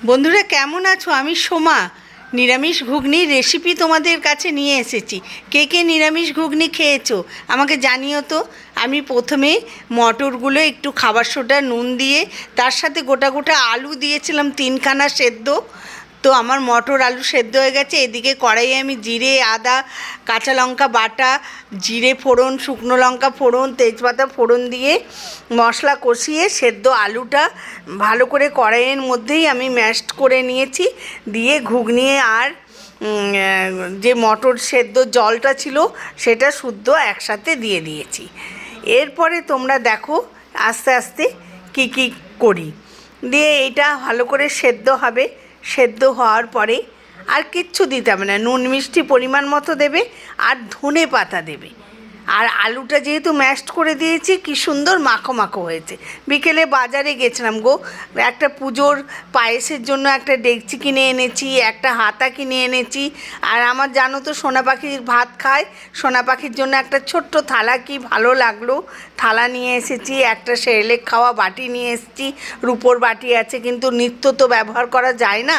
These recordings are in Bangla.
বন্ধুরা কেমন আছো? আমি সোমা নিরামিষ ঘুগনির রেসিপি তোমাদের কাছে নিয়ে এসেছি। কে কে নিরামিষ ঘুগনি খেয়েছো আমাকে জানিও তো। আমি প্রথমে মটরগুলো একটু খাবার সোডা নুন দিয়ে তার সাথে গোটা গোটা আলু দিয়েছিলাম 3খানা সেদ্ধ। তো আমার মটর আলু সেদ্ধ হয়ে গেছে। এদিকে কড়াইয়ে আমি জিরে আদা কাঁচা লঙ্কা বাটা, জিরে ফোড়ন, শুকনো লঙ্কা ফোড়ন, তেজপাতা ফোড়ন দিয়ে মশলা কষিয়ে সেদ্ধ আলুটা ভালো করে কড়াইয়ের মধ্যেই আমি ম্যাশড করে নিয়েছি। দিয়ে ঘুগনি আর যে মটর সেদ্ধ জলটা ছিল সেটা শুদ্ধ একসাথে দিয়ে দিয়েছি। এরপরে তোমরা দেখো আস্তে আস্তে কি করি। দিয়ে এটা ভালো করে সেদ্ধ হবে। সেদ্ধ হওয়ার পরে আর কিচ্ছু দিতে হবে না, নুন মিষ্টি পরিমাণ মতো দেবে আর ধনে পাতা দেবে। আর আলুটা যেহেতু ম্যাশড করে দিয়েছি কি সুন্দর মাখো মাখো হয়েছে। বিকেলে বাজারে গেছিলাম গো, একটা পুজোর পায়েসের জন্য একটা ডেকচি কিনে এনেছি, একটা হাতা কিনে এনেছি। আর আমার জানো তো সোনা পাখির ভাত খায়, সোনা পাখির জন্য একটা ছোট্ট থালা কি ভালো লাগলো, থালা নিয়ে এসেছি। একটা সেরেলেক খাওয়া বাটি নিয়ে এসেছি, রুপোর বাটি আছে কিন্তু নিত্য তো ব্যবহার করা যায় না,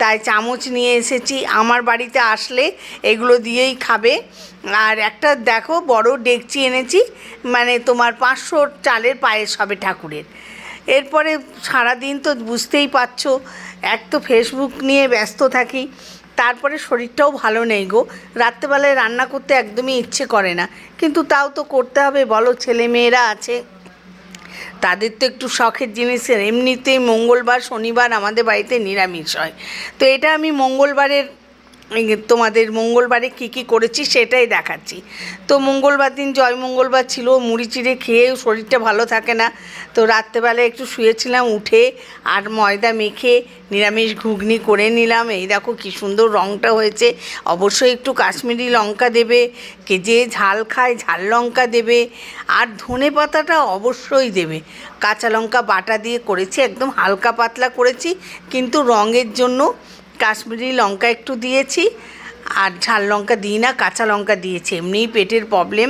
তাই চামচ নিয়ে এসেছি। আমার বাড়িতে আসলে এগুলো দিয়েই খাবে। আর একটা দেখো বড় ডেকচি এনেছি, মানে তোমার 500 চালের পায়েস হবে ঠাকুরের। এরপরে সারাদিন তো বুঝতেই পারছো, এক তো ফেসবুক নিয়ে ব্যস্ত থাকি, তারপরে শরীরটাও ভালো নেই গো। রাত্রেবেলায় রান্না করতে একদমই ইচ্ছে করে না, কিন্তু তাও তো করতে হবে বলো, ছেলে মেয়েরা আছে, তাদের তো একটু শখের জিনিসের। এমনিতেই মঙ্গলবার শনিবার আমাদের বাড়িতে নিরামিষ হয়। তো এটা আমি মঙ্গলবারের তোমাদের মঙ্গলবারে কি করেছি সেটাই দেখাচ্ছি। তো মঙ্গলবার দিন জয় মঙ্গলবার ছিল, মুড়ি চিড়ে খেয়ে শরীরটা ভালো থাকে না, তো রাত্রেবেলায় একটু শুয়েছিলাম, উঠে আর ময়দা মেখে নিরামিষ ঘুগনি করে নিলাম। এই দেখো কি সুন্দর রঙটা হয়েছে। অবশ্যই একটু কাশ্মীরি লঙ্কা দেবে, কে যে ঝাল খায় ঝাল লঙ্কা দেবে, আর ধনে পাতাটা অবশ্যই দেবে। কাঁচা লঙ্কা বাটা দিয়ে করেছি, একদম হালকা পাতলা করেছি, কিন্তু রঙের জন্য কাশ্মীরি লঙ্কা একটু দিয়েছি। আর ঝাল লঙ্কা দিই না, কাঁচা লঙ্কা দিয়েছি, এমনিই পেটের প্রবলেম।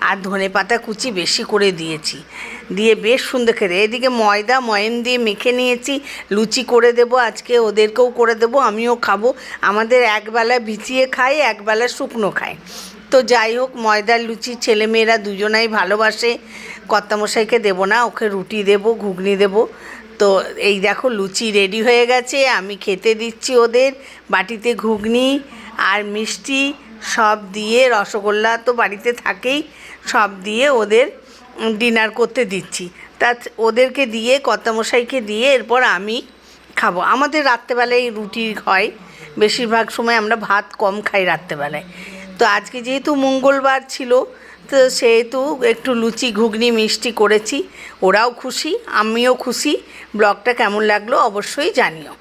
আর ধনে পাতা কুচি বেশি করে দিয়েছি, দিয়ে বেশ সুন্দর খেতে। এদিকে ময়দা ময়ান দিয়ে মেখে নিয়েছি, লুচি করে দেবো আজকে, ওদেরকেও করে দেবো, আমিও খাবো। আমাদের একবেলা ভিজিয়ে খাই, একবেলা শুকনো খাই। তো যাই হোক, ময়দার লুচি ছেলেমেয়েরা দুজনাই ভালোবাসে। কর্তামশাইকে দেবো না, ওকে রুটি দেবো, ঘুগনি দেবো। তো এই দেখো লুচি রেডি হয়ে গেছে, আমি খেতে দিচ্ছি ওদের। বাটিতে ঘুগনি আর মিষ্টি সব দিয়ে, রসগোল্লা তো বাড়িতে থাকেই, সব দিয়ে ওদের ডিনার করতে দিচ্ছি। তা ওদেরকে দিয়ে কর্তামশাইকে দিয়ে এরপর আমি খাবো। আমাদের রাত্রেবেলায় রুটি হয়, বেশিরভাগ সময় আমরা ভাত কম খাই রাত্রেবেলায়। তো আজকে যেহেতু মঙ্গলবার ছিল, তো সেহেতু একটু লুচি ঘুগনি মিষ্টি করেছি। ওরাও খুশি, আমিও খুশি। ব্লগটা কেমন লাগলো অবশ্যই জানিও।